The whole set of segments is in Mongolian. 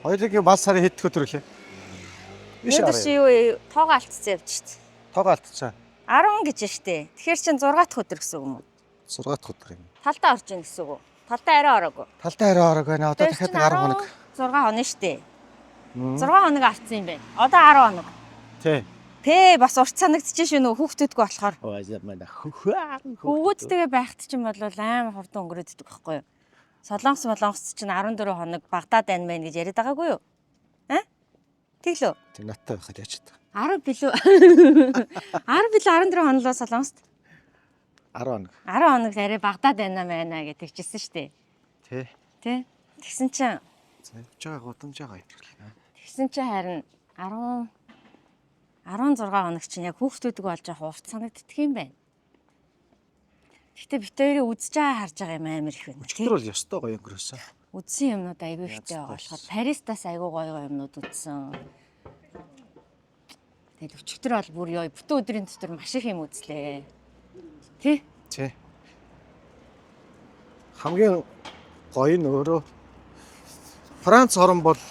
Хоёулынгийн мал сарын хэд өдөр үлээ? Өдөр чи юу тоогоо алдчихсан явж шít. Тоогоо алдчихсан. 10 гэж штэ. Тэгэхээр чин 6 дахь өдөр гэсэн үг юм уу? 6 дахь өдөр юм. Талдаа орж ийн гэсэн үг үү? Талдаа арай ороогүй. Талдаа арай ороогүй байна. Одоо дахиад 10 хоног. 6 хоног штэ. 6 хоног алдсан юм байна. Одоо 10 хоног. Тий. Тэ бас урт санагдчих шүү нөө хүүхдүүдгүй болохоор. Хүүхдтэйгээ байхт чинь бол амар хурдан өнгөрөөд идэх байхгүй юу? Солонгос чинь 14 хоног Багдад байна мэн гэж яриад байгаагүй юу? Аа? Тэглөө. Тэг наттай байхад яач та. 10 билүү. 10 билүү 14 хоног Солонгост. 10 хоног. 10 хоног арай Багдад байна мэн гэж тэгчихсэн шүү дээ. Тий. Тэ. Тэгсэн чинь завж байгаа гудамж байгаа юм. Тэгсэн чинь харин 16 хоног чинь яг хүүхдүүдгүй болж байгаа урт санагддаг юм байна. Гэхдээ бит хоёрыг үзэж байгаа харж байгаа юм амар их байна. Өчтөр бол ёстой гоё өнгөрөөсөн. Үзсэн юмнууд айгүй ихтэй байгаа болохоор Паристаас айгүй гоё юмнууд үзсэн. Тэгээд өчтөр бол бүр ёо бүтэн өдрийн дотор маш их юм үзлээ. Тий? Тий. Хамгийн гоё нь өөрөө Франц орн бол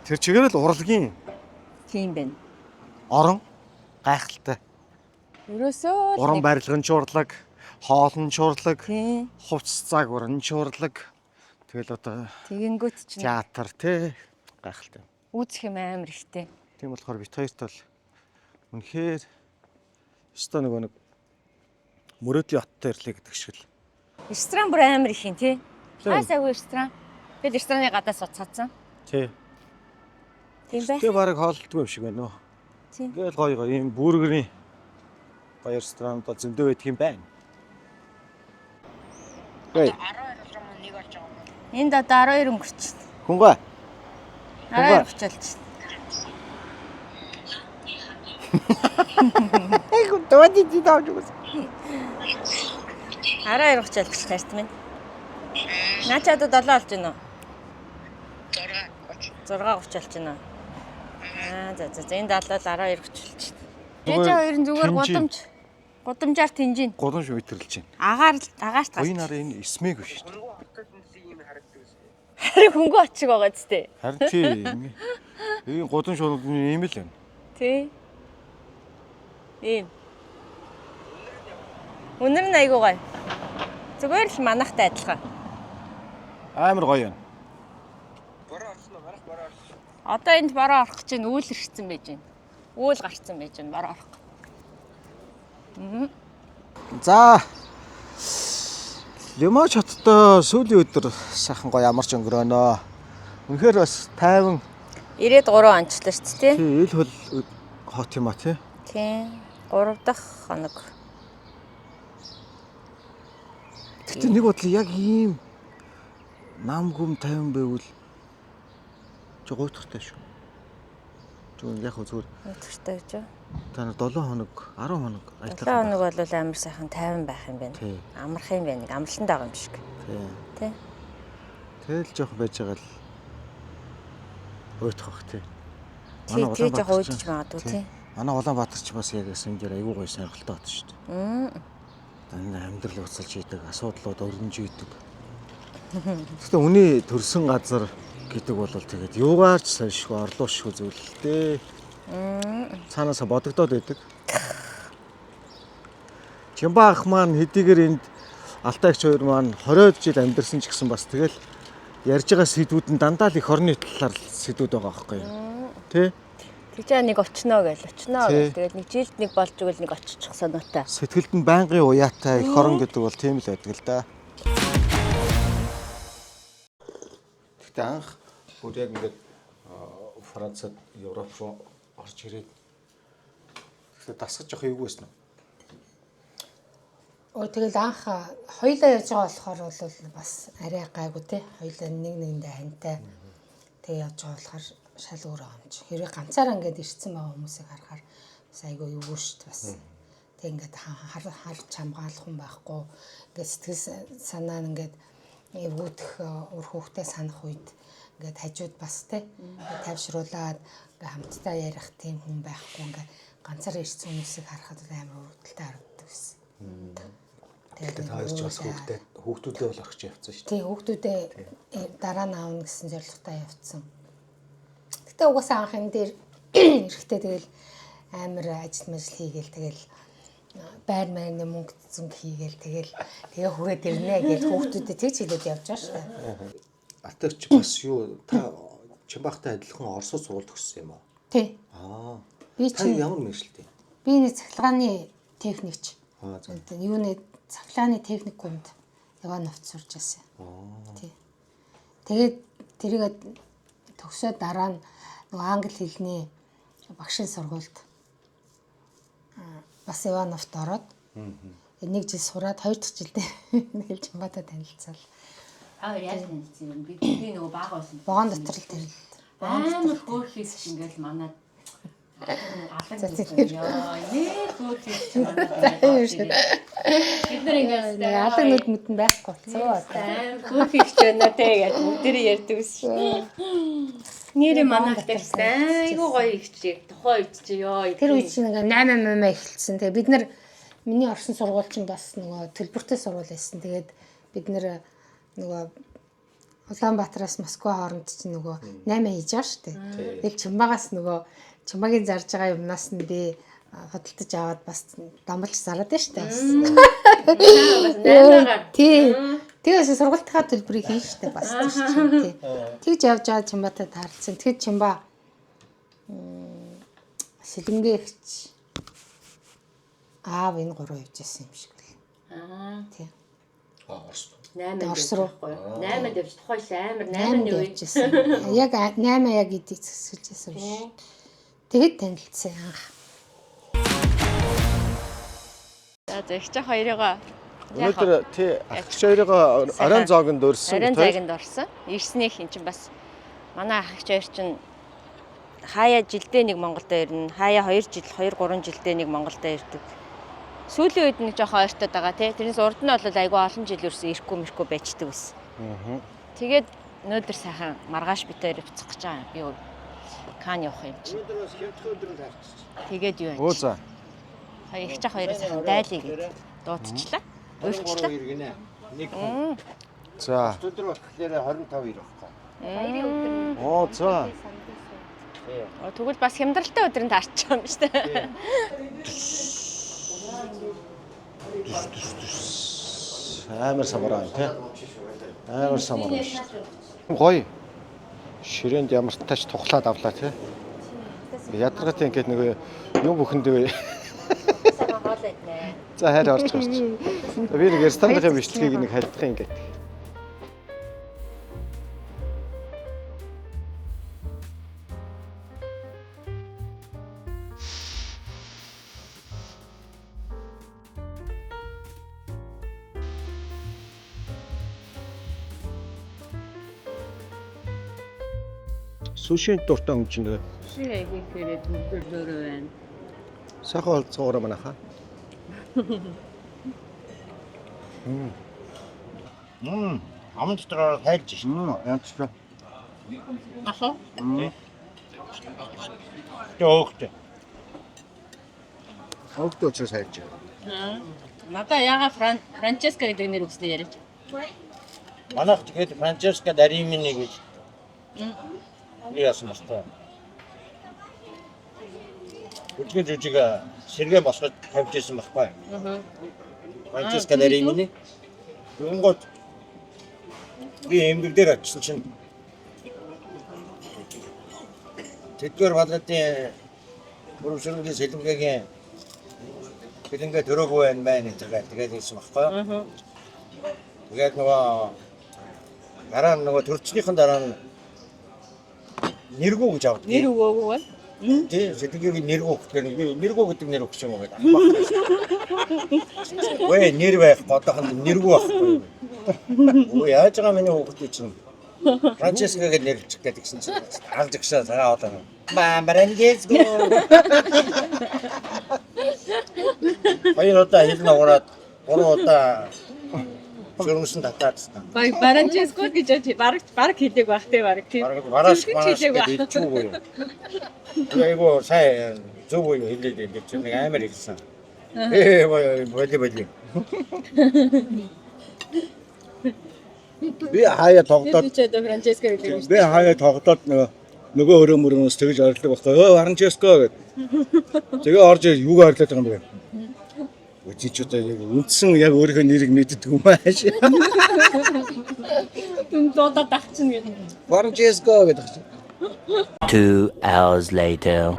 тэр чигээр л урлагийн тийм байна. орон гайхалтай. Ерөөсөө Уран барилгын урлаг, хоолн урлаг, тий. хувцас загварын урлаг. Тэгэл одоо Тэгэнгүүт чинь театр тий гайхалтай. үзэх юм амар ихтэй. Тийм болохоор бит хоёрт бол үнэхээр өстой нэг мөрөөдлийн оттой ирлээ гэдэг шиг л. Ресторан бүр амар их юм тий. Хасаагүй ресторан. Бид рестораны гадаас уцаацсан. Тий. Тийм бай. Тэгээ барыг хоолтгүй юм шиг байна уу? Тийм. Ингээл гоё ийм бүргэрийн гоё ресторанууд зөндөө байдаг юм байна. Эй, 12 1 болж байгаа юм. Энд одоо 12 өнгөрч байна. хүнгаа. 12 болчихлоо. Эйгүү дөөди дидаж үгүй. 12 болчихлоо тарт минь. Наачаад 7 болж байна уу? 6 30 болж байна. За энд алал 12 30 болчихлоо. Жиж хоёрын зүгээр гудамжаар тинжин. Гудамж мэтэрлж байна. Агаарт Гоё нараа энэ эсмэг биш. Харин хөнгөө очиг байгаа зү. Харин тий. Энэ гудамж бол ийм л байна. Тий. Ийм. Өнөр нь айгуу гоё. Зүгээр л манахтай адилхан. Амар гоё байна. Одоо энд бороо орох гэж үйл ирсэн байж байна. Үйл гарцсан байж байна бороо орох. За. Лимоч хоттой сүүлийн өдөр сайхан гоё амарч өнгөрөөнөө. Үнэхээр бас тайван 93 онцлоо шүү дээ. тий ил хөл хот юм а тий. Тийм. 3 дахь хоног. Гэтэ нэг бодлоо яг ийм нам гүм тайван байвал гуйтахтай шүү. Зүгээр яг зүгээр Өдөртэй гэж юу? та нар 7 хоног 10 хоног 7 хоног бол амар сайхан тайван байх юм байна. Тий. Амарх юм байна. Амралтанд байгаа юм шиг. Тий. Тэгэл жоох байж байгаа л уйтах бах тий. Тий жоох уйдчих магадгүй тий. Манай Улаанбаатар ч бас яг юм дээр айгүй гоё сонирхолтой бат шүү дээ. Энэ амьдрал уцалж идэг, асуудлууд өрнөж идэг. Гэхдээ үний төрсэн газар гэдэг бол тэгээд юугаарч сошгүй орлуушгүй зүйл л дээ. Цаанаасаа бодогдоод байдаг. Чимбаах маань хэдийгээр энд Алтайгч хоёр маань 20 жил амьдарсан ч гэсэн бас тэгэл ярьж байгаа сэдвүүд нь дандаа л эх орны талаар сэдвүүд байгаа байхгүй юу? Тэ? Тэгжээ нэг очноо гэл тэгээд нэг жилд нэг болж игэл нэг очичих соноотой. Сэтгэлд нь байнгын уяатай эх орн гэдэг бол тийм л байдаг л да. Тэгтээ анх бүр яг ингээд Францад Европ руу орж ирээд тэгтээ дасгаж явах юу байсан нь? Тэгэл анх хоёулаа яаж байгаа болохоор бол бас арай гайгүй те. Хоёулаа нэг нэгэндээ хантай. Тэг яаж байгаа болохоор шал өөр амж. Хэрвээ ганцаараа ингээд ирсэн байгаа хүмүүсийг харахаар бас айгүй юу шүү дээ бас. Тэг ингээд харж хамгаалах хүн байхгүй. Ингээд сэтгэл санаа нь ингээд эвгүүдэх өр хүүхдээ санах үед ингээд хажууд бас те. Тавшруулаад ингээд хамтдаа ярих тийм хүн байхгүй. Ингээд ганцаараа ирсэн хүмүүсийг харахад амар өвдөлтөй харагддаг байсан. Тэгээд хоёрч бас хүүхдүүдээ бол орчих явцсан шүү дээ. Тий, хүүхдүүдээ дараа нь аавна гэсэн зорилготой явцсан. Тэгтээ угаасаа анх энэ дээр эрэхтэй тэгэл амар ажил хийгээл тэгэл байр маяны мөнгө зүнг хийгээл тэгээ хүрээд ирнэ гэж хүүхдүүдэд тэгж хэлээд явж байгаа шүү дээ. Атар чи бас юу та Чимбахтай адилхан Оросоор сургууль төгссөн юм уу? Тий. Би Та ямар мэргэжилтэй? би нэг цахилгааны техникч. За. Юуны цахилгааны техникумд Ивановт сурж байсан. Тий. Тэгээд тэрийг төгсөөд дараа нь нөгөө англи хэлний багшийн сургуульд бас Ивановт ороод нэг жил сураад 2 дахь жилдээ нэг Чимбатай танилцал. Яаж танилцсан юм? Би нөгөө бага байсан. Богоон дотор л тэр Амар хөөрхийс ингээл манад алан гэсэн ёо. Нэр хөөрхийс манад. Бид нар ингээл алан нүд мэдэн байхгүй болцоо. амар хөөрхийс байна те гэж бүгдээ ярьдаг ус. Нэр манад гэсэн. Айгуу гоё ихчээ. Тухай үед чи ёо. Тэр үед чинь ингээл 8 эхэлсэн. Тэгээ бид нар миний орсон сургууль чинь бас нөгөө төлбөртэй сургууль байсан. Тэгээд бид нар нөгөө Улаанбаатараас Москва хооронд чинь нөгөө 8 хийж байгаа шүү дээ. Тэгэл Чимбагаас нөгөө Чимбагийн зарж байгаа юмнаас нь би хөдөлтөж аваад бас дамжуулж зараад байна шүү дээ. Тий. Тэгээс сургалтынхаа төлбөрийг хийн шүү дээ бас тий. Тэгж явж байгаа Чимбатай таарсан. Тэгэхэд Чимба сэлэнгээ ихч аав энэ 3 явж байсан юм шиг байна. Тий. Орос. 8 руу. 8 дэвч тухайш амар 8 явжсэн. Яг 8 яг идийг зөсөлж байсан биш. Тэгэд танилцсан анх. За ихч хоёроо Өнөөдөр тий ахч хоёроо орон зоогонд өрсөн. Орон зоогонд орсон. Ирснийх эн чинь бас манай ахч хоёр чинь хаяа жилдээ нэг Монголд ирнэ. Хаяа 2 жил, 2 3 жилдээ нэг Монголд ирдэг. Сүүлийн үед нэг жоохон ойртоод байгаа тий. Тэрнээс урд нь бол айгүй олон жил ерөөсөө ирэхгүй байждаг байсан. Тэгээд өнөөдөр сайхан маргааш битээр буцах гэж байгаа. Би Кан явах юм чи. Өнөөдөр бас хямдхан өдрөнд харчихсан. Тэгээд юу Оо за. Их чах хоёроо сайхан дайлъя гэж дуудчихлаа. Уурчлаа. Нэг. За. Өдөр болохоор 25 ирэх байхгүй. Оо за. Тэгвэл бас хямдралтай өдрөнд харчих юм шүү дээ. Амар самараа тий. Амар самараа шүү. Гоё. Ширээнд ямар тач тухлаад авлаа тий. Ядаргатай ингээд нэг юм бүхэнд Сайхан хоол иднэ. за хайр орж гарч. Би нэг ресторантын бичлэгийг нэг хайдах юм ингээд. Сушийн дуртай хүн чинь Шээ хийхээр төлөвлөрөө байна. сайхан олцоогоор манайхаа. Аман дотор хайлж шин. Янзлаа. Ахаа. Төөхтэй. Хогт очиж хайж. Надаа яга Франческа гэдэг нэр үгснээ яриач. Манайх тэгээд Франческа Даримини гэж. Яасан бастай. Өчигдөр жүжиг сэргээ босгож тавьж ирсэн байхгүй. Франческа Даримини. Юунгод би эмгэг дээр очсон чинь тэдгээр балатын бүршрүүлийн сэлэмгээгийн бэлэнгээ төрөөгүй байна тэгээд хэлсэн байхгүй. Тэгээд нөгөө дараа нь нөгөө төрчнийхэн дараа нь нэргүү гэж авдаг. Нэр өгөөгүй байна. Тий, сэтгүүгийн нэргүү гэхээр би нэргүү гэдэг нэр өгч юм уу гэдэг. Ой, нэр байх годохон нэргүү байхгүй. Ой, яаж байгаа миний хүүхдүүд чинь Франческа гэдэг нэр өгчих гэдэг чинь алж өгшөө цагаа аваад. Франческо. Хоёр удаа хэлнэ ураад, гурван удаа шөрмсөн татаад. Франческо гэж баг хэлдэг байх те баг тийм. Мараш гэдэг чүү юу. Айгу сая зөв үү хэлээд энэ чинь нэг амар хэлсэн. Боли. Би хаяа тогтоод Франческо гэдэг юм. би хаяа тогтоод нөгөө Нөгөө өрөө мөрөөс тэгж орлог байхгүй. Өө Франческо гэд. Тэгээ орж юуг орлоод байгаа юм бэ? Үгүй ч одоо яг үндсэн яг өөрийнхөө нэрийг мэддэг юм ааш. Дуудаад авчихна гэдэг. Франческо гэдэг чинь. 2 hours later.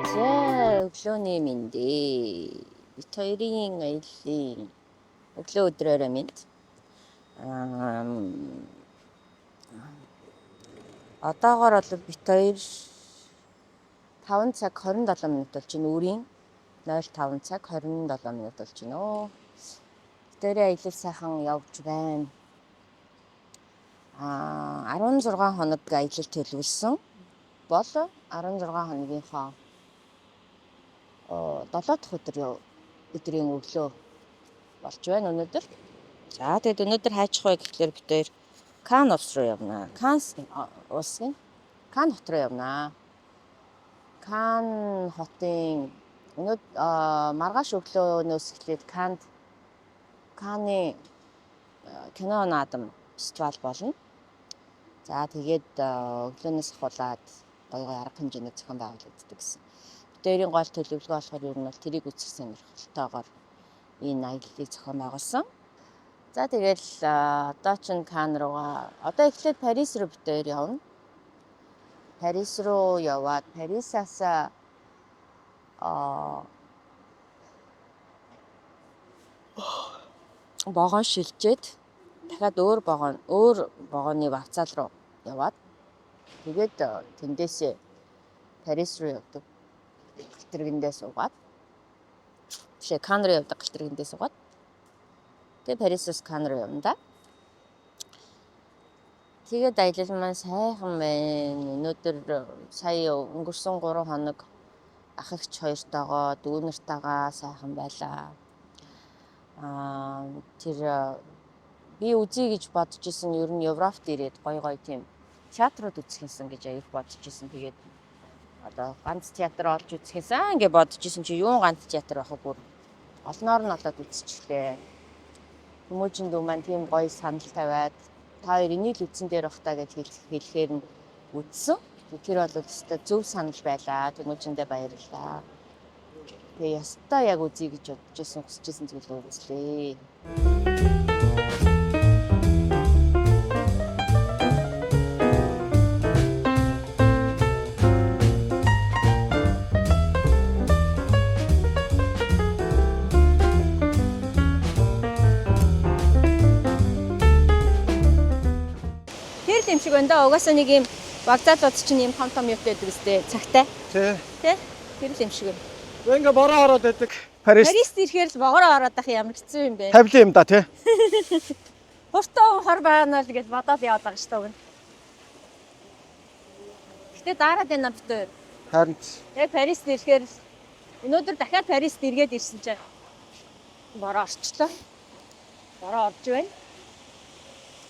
За өглөөний мэндээ. Бид хоёрын аяллаа өглөө өдрөөрөө мэд. Одоогоор бол бид хоёр 5 цаг 27 минут болж байна. Үрийн 05 цаг 27 минут болж байна. Тэрээ аялал сайхан явж байна. 16 хоног аялал төлөвлөсөн бол 16 хоногийнхоо 7 дахь өдрийн өглөө болж байна өнөөдөр. За тэгэд өнөөдөр хайчих вэ гэхлээр бид хоёр Кан улс руу явна. Кан улсын Кан хот руу явна. Кан хотын маргааш өглөөнөөс эхлээд Каны кино наадам фестивал болно. За тэгээд өглөөнөөс ахуулаад гоё арга хэмжээний зохион байгуулагддаг гэсэн. Дээрийн гол төлөвлөгөө болохоор ер нь бол тэрийг үзэх сонирхолтойгоор энэ аяллыг зохион байгуулсан. За тэгэл одоо чинь Кан руугаа одоо эхлээд Парис руу бид хоёр явна. Парис руу яваад Парисаас вагон шилжээд дахиад өөр вагоны вокзал руу яваад тэгээд тэндээсээ Парис руу явдаг. Гэлтэргэндээ суугаад Кан руу явдаг гэлтэргэндээ суугаад тэгээд Парисаас Кан руу явна да. Тэгээд аялал маань сайхан байна. Өнөөдөр сая өнгөрсөн 3 хоног ах эгч хоёртойгоо дүүнэртэйгээ сайхан байлаа. Тэр би үзье гэж бодож исэн ер нь Европт ирээд гоё тийм театрууд үзэхсэн гэж аяг бодож исэн. Тэгээд одоо ганц театр олж үзэхсэн гэж бодож исэн чи юун ганц театр байх вэ? Олноор нь олоод үзчихлээ. Хүмүүжин дүү маань тийм гоё санал тавиад та хоёр энийг л үзсэн дээр бах та гэж хэлэхээр нь үзсэн. Тэр бол өстой зөв санал байлаа. Хүмүүжиндээ баярлалаа. Тэгээ ястаа яг үзье гэж бодож исэн хүсэж исэн зүйлөө үзлээ. Тэр юм шиг байна да. Угаасаа нэг юм вокзалууд чинь юм том юутай байдаг үстэй цагтай. Тий. Тэ? Тэр л юм шиг байна. Ингээ бороо ороод байдаг. Парис Парист ирэхээр л богороо ороод ах ямар хэцүү юм бэ? тавилан юм да тий. Хуртаа хор байна л гэж бодоод яваад байгаа шүү дээ. Гэтэ дараад байна бид хоёр. Харин Яг Парист ирэхээр өнөөдөр дахиад Парист эргээд ирсэн чинь бороо орчлоо. Бороо орж байна.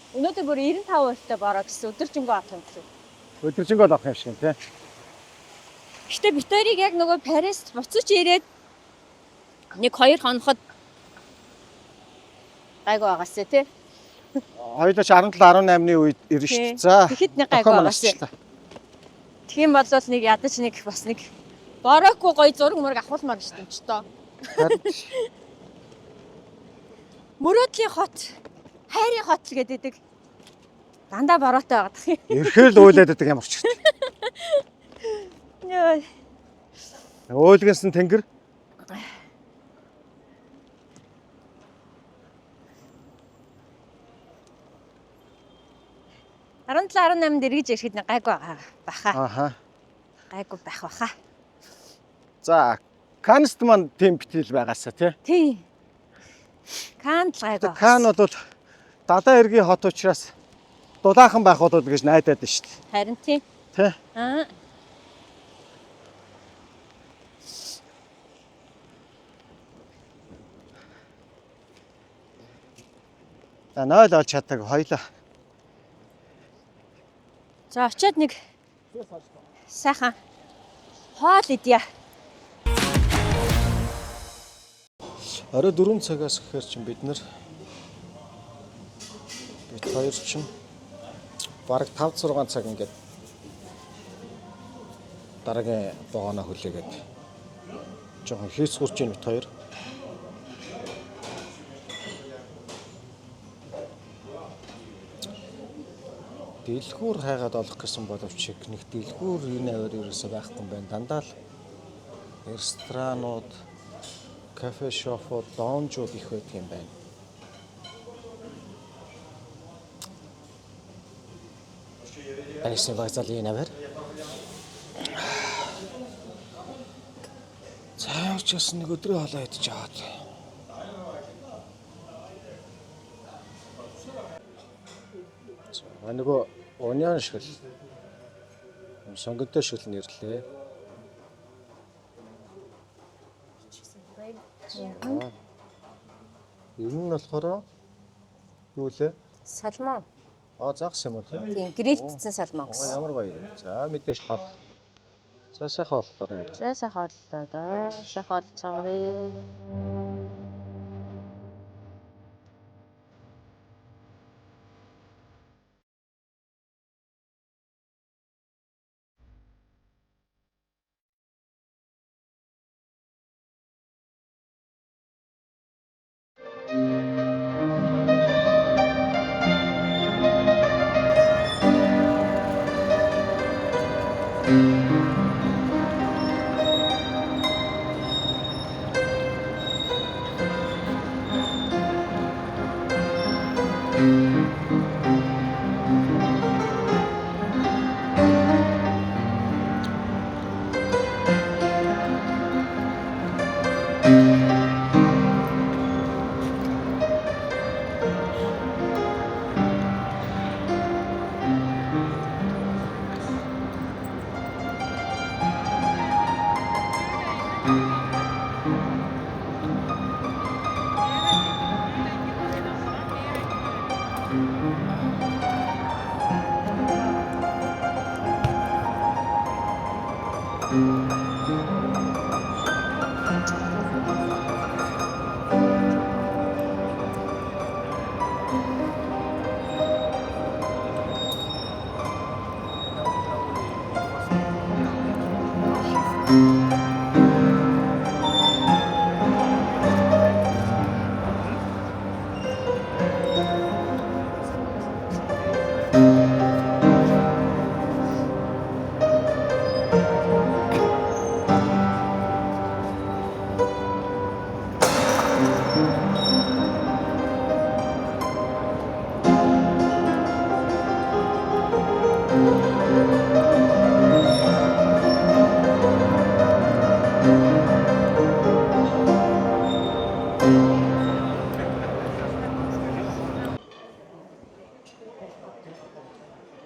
Өнөөдөр бүр 95% бороо гэсэн өдөржингөө авах юм шүү. өдөржингөө авах юм шиг тий. Гэтэ бид хоёрыг яг нөгөө Парист буцаж ирээд 1-2 хоноход гайгүй байгаасэ тий. Хоёулаа 17-18-ны үед ирнэ шүү дээ. За. Тэгэхэд нэг гайгүй байгаасэ. Тэгхийн бол нэг ядаж нэг бас нэг бороогүй гоё зураг мөрөг авахулмаар шүү дээ ч тоо. Мөрөөдлийн хот, хайрын хот л гэдэг. Дандаа бороотой байгаа. Ирэхээр л уйлаад байдаг ямар ч хэрэгтэй. Яа. Уйлгэнсэн тэнгэр. 17-18-нд эргэж ирэхэд нэг гайгүй баха. Аха. Гайгүй байх баха. За, Канст маань тийм битэл байгаасаа тий. Тий. Кан л гайгүй. Кан бол далайн эргийн хот учраас дулаахан байх болов гэж найдаад байна шүү дээ. Харин тий. Тий. 0 олж чаддаг хоёлаа. За очиад нэг сайхан хоол идья. Орой 4 цагаас гэхээр чинь бид хоёр чинь бараг 5-6 цаг ингээд дараагийн вагоноо хүлээгээд жоохон хийцгүрч ийн бит хоёр. Дэлгүүр хайгаад олох гэсэн боловч нэг дэлгүүр энэ аваар ерөөсөө байхгүй юм байна. Дандаа л ресторанууд, кафе шопууд, лоунжууд их байдаг юм байна. Анисны вокзалын аваар. Цааш ч бас нэг өдрийн хоолой идэж аваад. Нөгөө онион шил. Сонготой шил нэрлээ. Энэ нь болохоор юу лээ? Салмон. Загс юм уу тийм? Тийм, грилдсэн салмон гэсэн. Ямар гоё. За мэдээж хол. За сайхан боллоо. За сайхан боллоо да. Сайхан болцгоорой.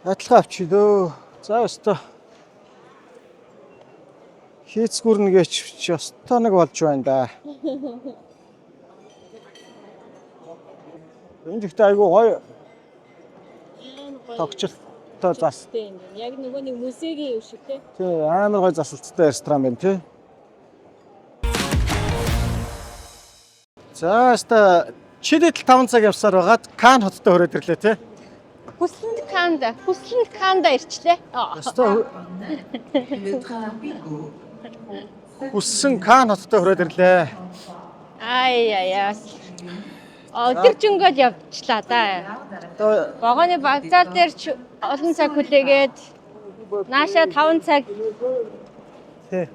Адилхан авчи дөө. За өстө. Хийцгүрнэгээч ч өстө нэг болж байна да. Энд ихтэй айгуу гоё. Тогтчолтой зас. Яг нөгөө нэг музейгийн юм шиг тий. Тий, амар гоё засалцтай ресторан байна тий. За өстө чилэдэл 5 цаг явсаар байгаад Кан хоттой хүрээд ирлээ тий. Хүслэнд Канда ирчлээ. Өстө Хүссэн Кан хоттой хүрээд ирлээ. Ай. Өдөржингөд явчлаа да. Вагоны вокзал дээр ч олон цаг хүлээгээд нааша 5 цаг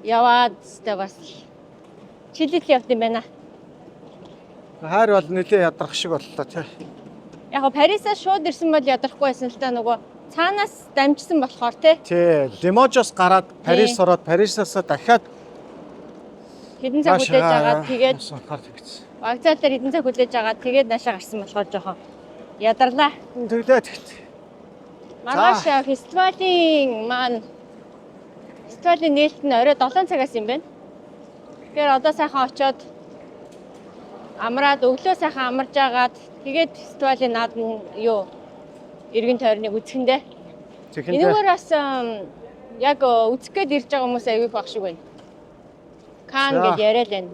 яваад тэ бас чилэл явд юм байна. Хайр бол нэлээ ядрах шиг боллоо тий. Яг го Парисаас шууд ирсэн бол ядрахгүй байсан л та нөгөө цаанаас дамжсан болохоор тий. Тий, Лиможоос гараад Парис ороод Парисаас дахиад хэдэн цаг хүлээж агаад тэгээд вокзал дээр хэдэн цаг хүлээж агаад тэгээд наашаа гарсан болохоор жоохон ядарлаа. Тэглээ тэгт. Маргааш фестивалийн нээлт нь орой 7 цагаас юм байна. Тэгэхээр одоо сайхан очиод Амраад өглөө сайхан амарж агаад тэгээд фестивалийн наадам юу эргэн тойрныг үзэхэндээ. Энэгээр бас яг үзэх гээд ирж байгаа хүмүүс аягүй баг шиг байна. Кан гэж яриад байна.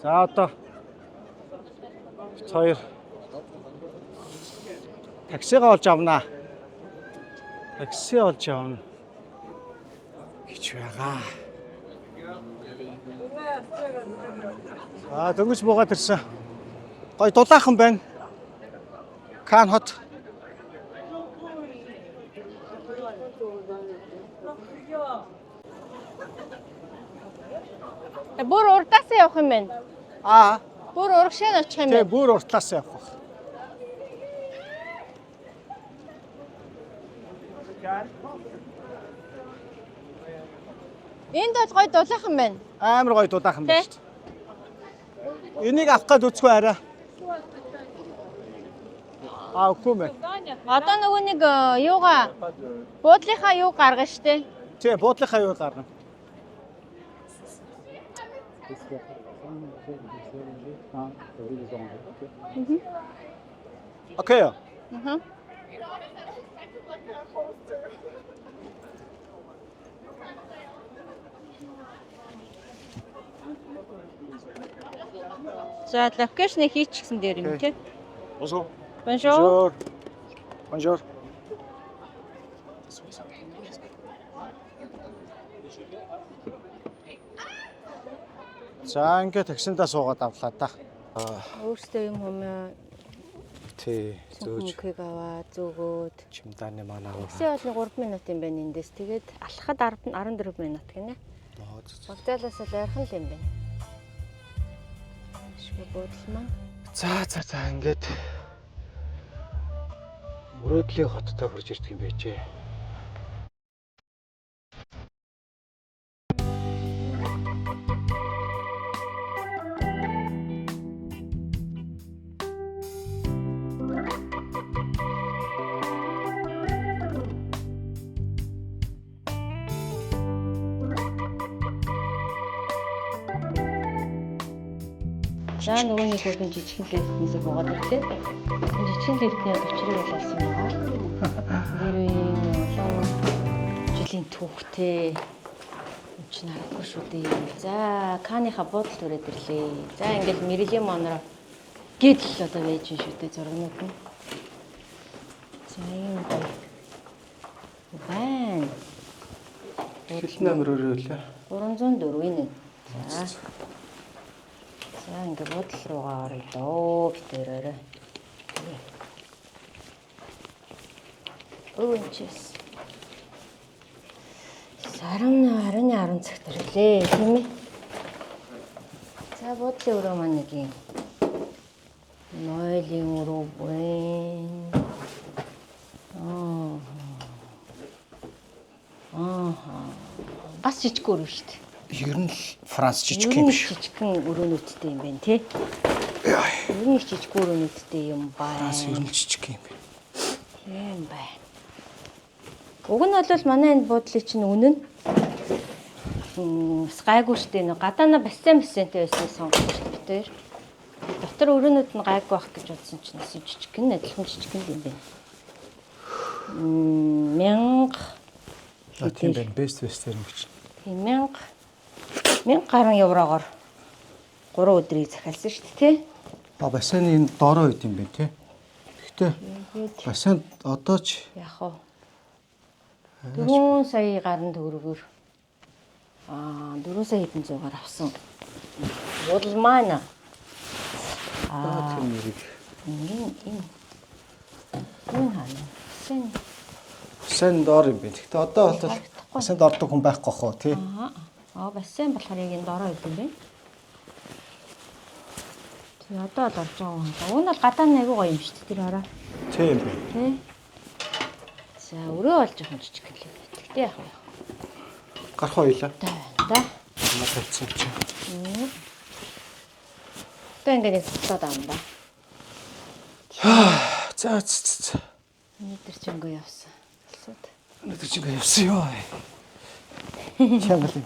За одоо хоёр таксигаа олж авнаа. Такси олж авна гэж байгаа. Дөнгөж буугаад ирсэн. Гой дулаахан байна. Кан хот. Бүр урдаас явах юм байна. Бүр урагшаа очих юм Тэгээ байна. бүр уртлаас явах байх. Энд бол гой дулаахан байна. Амар гоё дулаахан байна шүү дээ. Энийг авах гээд үзгүй арай. Үгүй мэ. Одоо нөгөө нэг юугаа буудлынхаа юу гаргана штэ. Тий, буудлынхаа юу гарна. Окей. За локейшн хийчихсэн дээр юм тий. Bonjour. Bonjour. Bonjour. За ингээд таксиндаа суугаад авлаа та. Өөртөө юм хүмүүс Тий, зөөж зөөж аваад зөөгөөд чемдааны манаа аваа. такси бол 3 минут юм байна эндээс. Тэгээд алхахад 14 минут гинэ. Вокзалаас л ойрхон л юм байна. Шгүй буудлын маань. За ингээд мөрөөдлийн хоттой хурж ирдэг юм байжээ. За нөгөө нэг хөлн жижигхэн лифтнээс буугаад ирлээ. Жижигхэн лифтний учрыг бол олсон байгаа. Гэрийн олон жилийн түүхтэй чинь харахгүй шүү дээ. За каныха буудал төрөөд ирлээ. За ингээл Мэрилэн монороо гэдэл одоо байж шүү дээ зургнууд нь. За юм байна. Хэл номер өрөөлөө. 304 энэ. За ингээд буудал руугаа орё доо битэрээрээ. Чис. Сарам 10 цагт ирлээ тийм ээ. За буудлын өрөө маань нэг юм. Нойлын өрөө байна. Бас жижиг өрөө шүү дээ. Ер нь Франц жижиг юм биш. Жижигхэн өрөөнүүдтэй юм байна тий. Ер нь жижиг өрөөнүүдтэй юм байна. Франц ер нь жижиг юм байна. Тийм байна. Уг нь бол манай энэ буудлын чинь үнэн бас гайгүй штэ нэг гадаана бассейнтэй байсан сонгож битээр. Дотор өрөөнүүд нь гайгүй байх гэж бодсон чинь жижигхэн адилхан жижигхэн юм байна. 1000 тийм байна. Best Western гэж. 1000 гаруй еврогоор 3 өдрийг захиалсан шүү дээ тий. Бассейны энэ доороо үйд юм байна тий. Гэхдээ бассейн одоо ч Яг уу 4 сая гаруй төгрөгөөр 4 сая хэдэн зуугаар авсан. Буудал маань тэр нэрийг энэ хаана бассейн доор юм байна. Гэхдээ одоо бол бассейнд ордог хүн байхгүй хоо тий. бассейн болохоор яг энэ дороо үйд юм байна. Тэгээ одоо л орж байгаа юм. Уг нь бол гадааны аягүй гоё юм шүү дээ тэр ороо. Тийм байна. Тий. За өрөө болж жоохон жижиг хэлээ. Тэгтээ яах вэ? Гарах хоёлаа. Да. Манай тавьсан чинь. Тэ ингээд цоцоод аам да. За. Өнөөдөр ч өнгөө явсан. Алсууд. Өнөөдөр чи явсан ёо. Чангалын.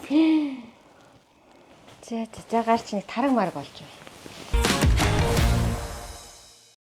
За гарч нэг тараг марг болж байна.